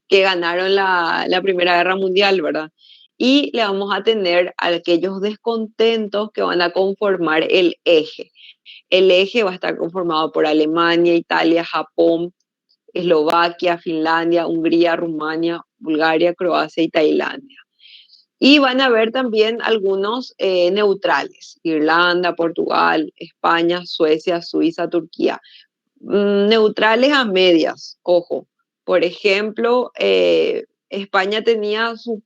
ganaron la Primera Guerra Mundial, ¿verdad? Y le vamos a tener a aquellos descontentos que van a conformar el eje. El eje va a estar conformado por Alemania, Italia, Japón, Eslovaquia, Finlandia, Hungría, Rumania, Bulgaria, Croacia y Tailandia. Y van a haber también algunos neutrales: Irlanda, Portugal, España, Suecia, Suiza, Turquía. Neutrales a medias, ojo. Por ejemplo, España tenía su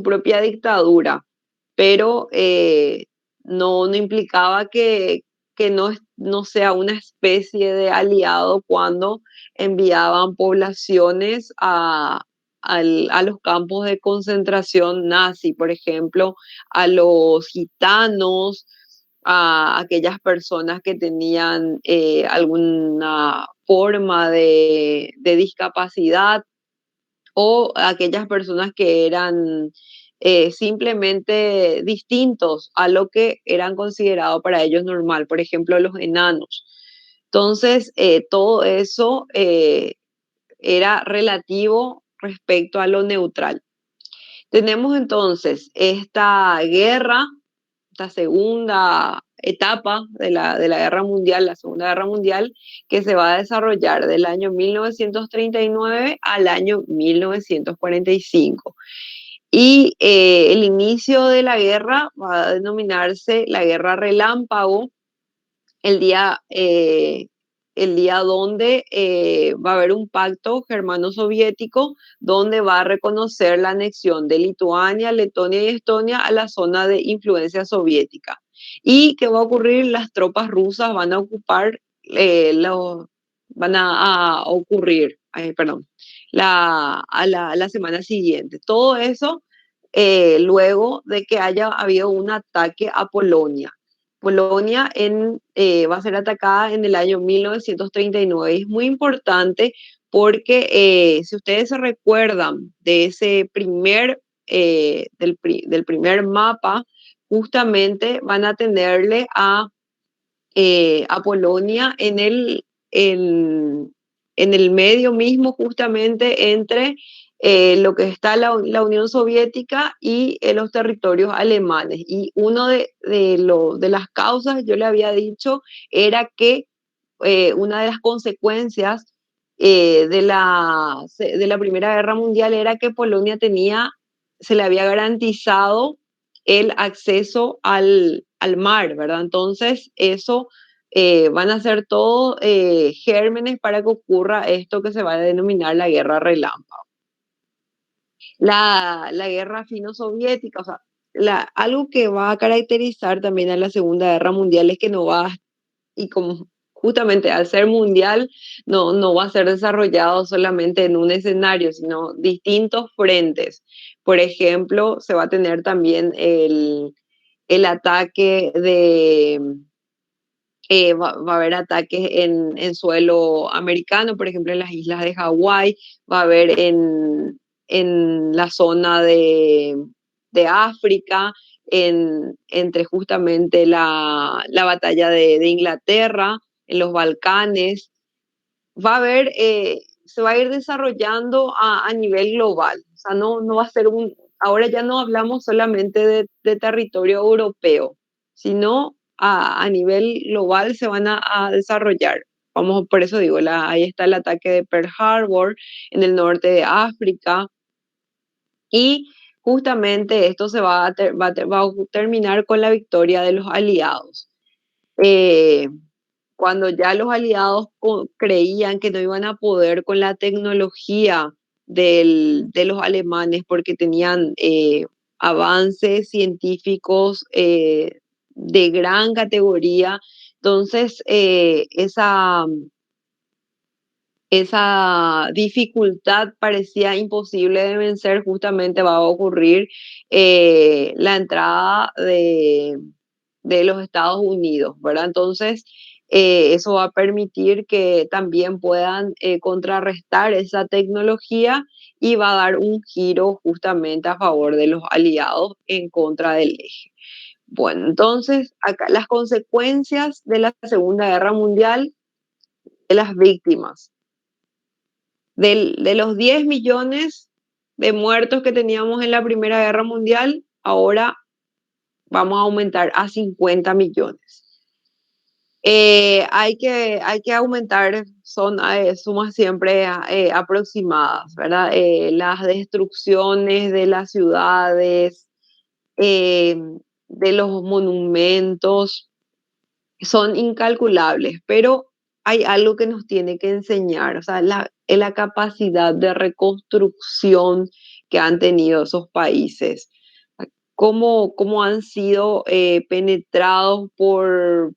propia dictadura, pero no implicaba que no sea una especie de aliado cuando enviaban poblaciones a los campos de concentración nazi, por ejemplo, a los gitanos, a aquellas personas que tenían alguna forma de discapacidad, o a aquellas personas que eran simplemente distintos a lo que eran considerados para ellos normal, por ejemplo, los enanos. Entonces, todo eso era relativo respecto a lo neutral. Tenemos entonces esta guerra, esta segunda etapa de la guerra mundial, la Segunda Guerra Mundial, que se va a desarrollar del año 1939 al año 1945. Y el inicio de la guerra va a denominarse la Guerra Relámpago, el día donde va a haber un pacto germano-soviético donde va a reconocer la anexión de Lituania, Letonia y Estonia a la zona de influencia soviética. ¿Y qué va a ocurrir? Las tropas rusas van a ocupar, perdón, la semana siguiente. Todo eso luego de que haya habido un ataque a Polonia. Polonia va a ser atacada en el año 1939. Es muy importante porque si ustedes se recuerdan de ese del primer mapa, justamente van a tenerle a Polonia en el medio mismo, justamente entre lo que está la Unión Soviética y los territorios alemanes. Y uno de las causas, yo le había dicho, era que una de las consecuencias de la Primera Guerra Mundial era que Polonia se le había garantizado el acceso al mar, ¿verdad? Entonces, eso van a ser todos gérmenes para que ocurra esto que se va a denominar la guerra relámpago. La guerra fino-soviética, o sea, algo que va a caracterizar también a la Segunda Guerra Mundial es que no va, y como justamente al ser mundial, no va a ser desarrollado solamente en un escenario, sino distintos frentes. Por ejemplo, se va a tener también el ataque va a haber ataques en suelo americano, por ejemplo, en las islas de Hawái, va a haber en la zona de África, entre justamente la batalla de Inglaterra, en los Balcanes. Va a haber, se va a ir desarrollando a nivel global. O sea, no va a ser ahora ya no hablamos solamente de territorio europeo, sino a nivel global se van a desarrollar. Vamos, por eso digo, ahí está el ataque de Pearl Harbor en el norte de África, y justamente esto va a terminar con la victoria de los aliados. Cuando ya los aliados creían que no iban a poder con la tecnología de los alemanes porque tenían avances científicos de gran categoría, entonces esa dificultad parecía imposible de vencer. Justamente va a ocurrir la entrada de los Estados Unidos, ¿verdad? Entonces, eso va a permitir que también puedan contrarrestar esa tecnología, y va a dar un giro justamente a favor de los aliados en contra del eje. Bueno, entonces, acá las consecuencias de la Segunda Guerra Mundial, de las víctimas. De los 10 millones de muertos que teníamos en la Primera Guerra Mundial, ahora vamos a aumentar a 50 millones. Hay que aumentar, son sumas siempre aproximadas, ¿verdad? Las destrucciones de las ciudades, de los monumentos, son incalculables, pero hay algo que nos tiene que enseñar, o sea, la capacidad de reconstrucción que han tenido esos países, cómo han sido penetrados por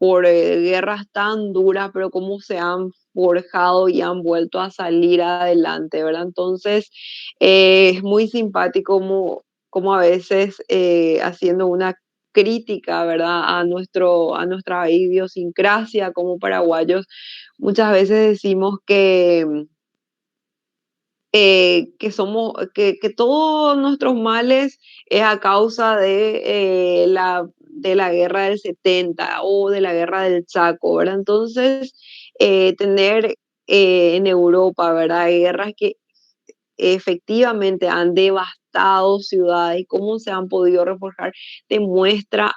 guerras tan duras, pero cómo se han forjado y han vuelto a salir adelante, ¿verdad? Entonces, es muy simpático como a veces haciendo una crítica, ¿verdad? A nuestra idiosincrasia como paraguayos, muchas veces decimos que todos nuestros males es a causa de la guerra del 70 o de la guerra del Chaco, ¿verdad? Entonces, tener en Europa, ¿verdad? Guerras que efectivamente han devastado ciudades y cómo se han podido reforjar, demuestra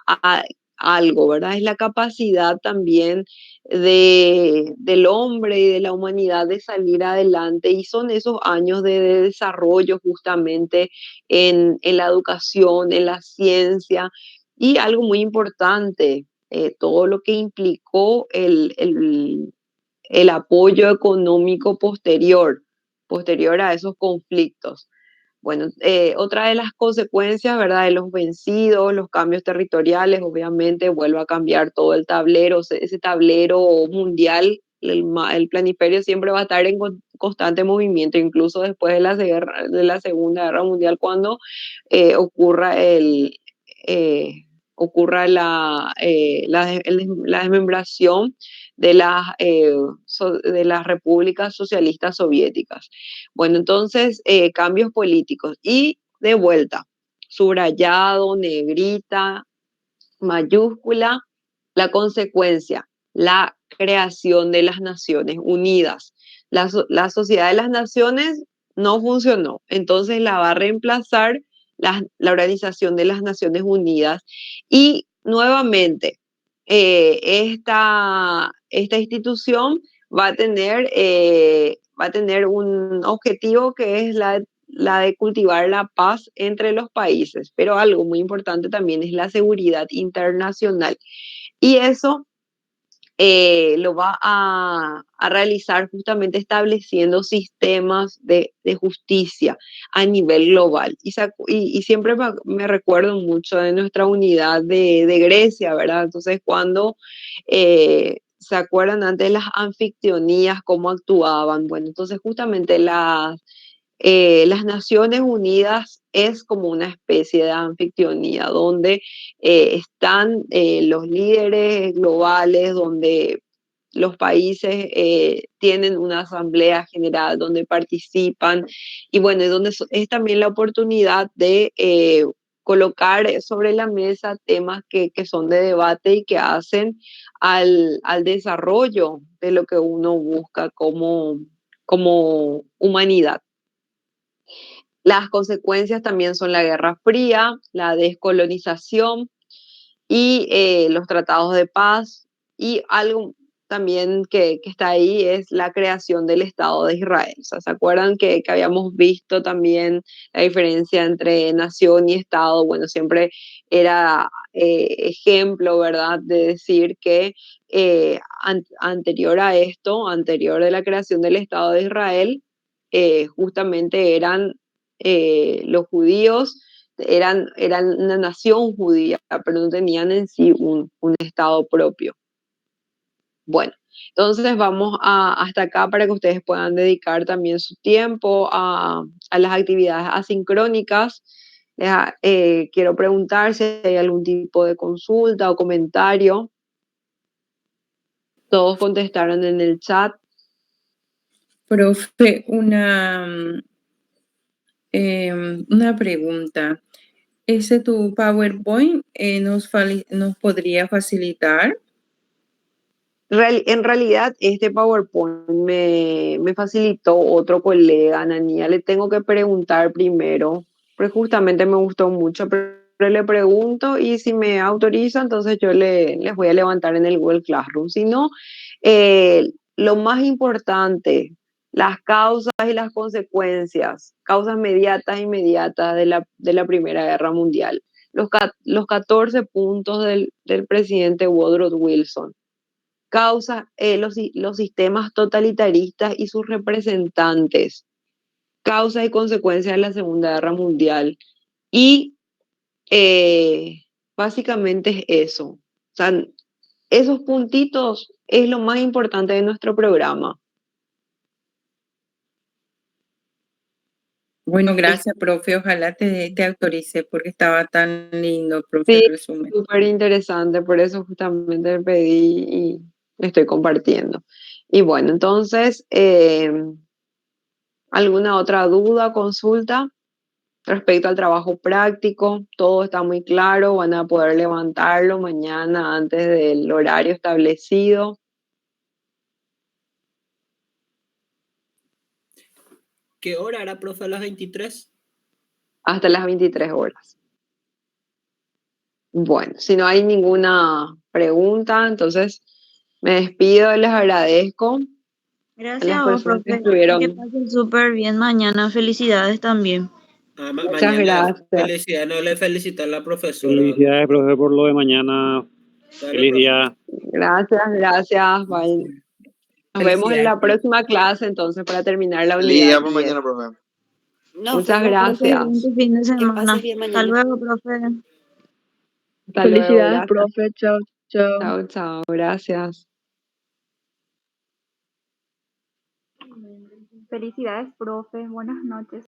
algo, ¿verdad? Es la capacidad también del hombre y de la humanidad de salir adelante, y son esos años de desarrollo justamente en la educación, en la ciencia, y algo muy importante, todo lo que implicó el apoyo económico posterior a esos conflictos. Bueno, otra de las consecuencias, ¿verdad?, de los vencidos, los cambios territoriales, obviamente vuelve a cambiar todo el tablero, ese tablero mundial, el planiferio siempre va a estar en constante movimiento, incluso después de la Segunda Guerra Mundial, cuando ocurra la desmembración de las repúblicas socialistas soviéticas. Bueno, entonces, cambios políticos. Y de vuelta, subrayado, negrita, mayúscula, la consecuencia, la creación de las Naciones Unidas. La Sociedad de las Naciones no funcionó. Entonces la va a reemplazar la Organización de las Naciones Unidas y nuevamente esta institución va a tener un objetivo que es la de cultivar la paz entre los países, pero algo muy importante también es la seguridad internacional. Y eso lo va a realizar justamente estableciendo sistemas de justicia a nivel global. Y siempre me recuerdo mucho de nuestra unidad de Grecia, ¿verdad? Entonces, cuando se acuerdan antes de las anfictionías, cómo actuaban, bueno, entonces justamente las Naciones Unidas es como una especie de anfictionía donde están los líderes globales, donde los países tienen una asamblea general donde participan y bueno, y donde es también la oportunidad de colocar sobre la mesa temas que son de debate y que hacen al desarrollo de lo que uno busca como humanidad. Las consecuencias también son la Guerra Fría, la descolonización y los tratados de paz. Y algo también que está ahí es la creación del Estado de Israel. O sea, ¿se acuerdan que habíamos visto también la diferencia entre nación y Estado? Bueno, siempre era ejemplo, ¿verdad?, de decir que anterior a esto, anterior de la creación del Estado de Israel, justamente eran los judíos eran una nación judía, pero no tenían en sí un Estado propio. Bueno, entonces vamos hasta acá para que ustedes puedan dedicar también su tiempo a las actividades asincrónicas. Quiero preguntar si hay algún tipo de consulta o comentario. Todos contestaron en el chat. Profe, una pregunta. ¿Ese tu PowerPoint nos podría facilitar? En realidad, este PowerPoint me facilitó otro colega, Anania. Le tengo que preguntar primero, porque justamente me gustó mucho, pero le pregunto y si me autoriza, entonces yo les voy a levantar en el Google Classroom. Si no, lo más importante, las causas y las consecuencias, causas mediatas e inmediatas de la Primera Guerra Mundial. Los 14 puntos del presidente Woodrow Wilson. Causa los sistemas totalitaristas y sus representantes, causa y consecuencia de la Segunda Guerra Mundial. Y básicamente es eso. O sea, esos puntitos es lo más importante de nuestro programa. Bueno, gracias, profe. Ojalá te autorice porque estaba tan lindo, profe, Sí, el resumen. súper interesante, por eso justamente le pedí y le estoy compartiendo. Y bueno, entonces, ¿alguna otra duda, consulta? Respecto al trabajo práctico, todo está muy claro, van a poder levantarlo mañana antes del horario establecido. ¿Qué hora era, profe, a las 23? Hasta las 23 horas. Bueno, si no hay ninguna pregunta, entonces me despido, les agradezco a Gracias las a vos, personas que profe. Que estuvieron. pasen súper bien mañana. Felicidades también. Muchas Mañana es gracias. felicidad, no le felicita a la profesora. Felicidades, profe, por lo de mañana. Dale, Feliz profe. día. Gracias. Bye. Nos vemos en la próxima clase entonces para terminar la Feliz unidad día por 10. mañana, profe. Muchas gracias. Excelente fin de Que semana. pases bien Hasta mañana. luego, profe. Hasta luego, Felicidades, gracias. profe. Chao, chao. Chao, gracias. Felicidades, profe. Buenas noches.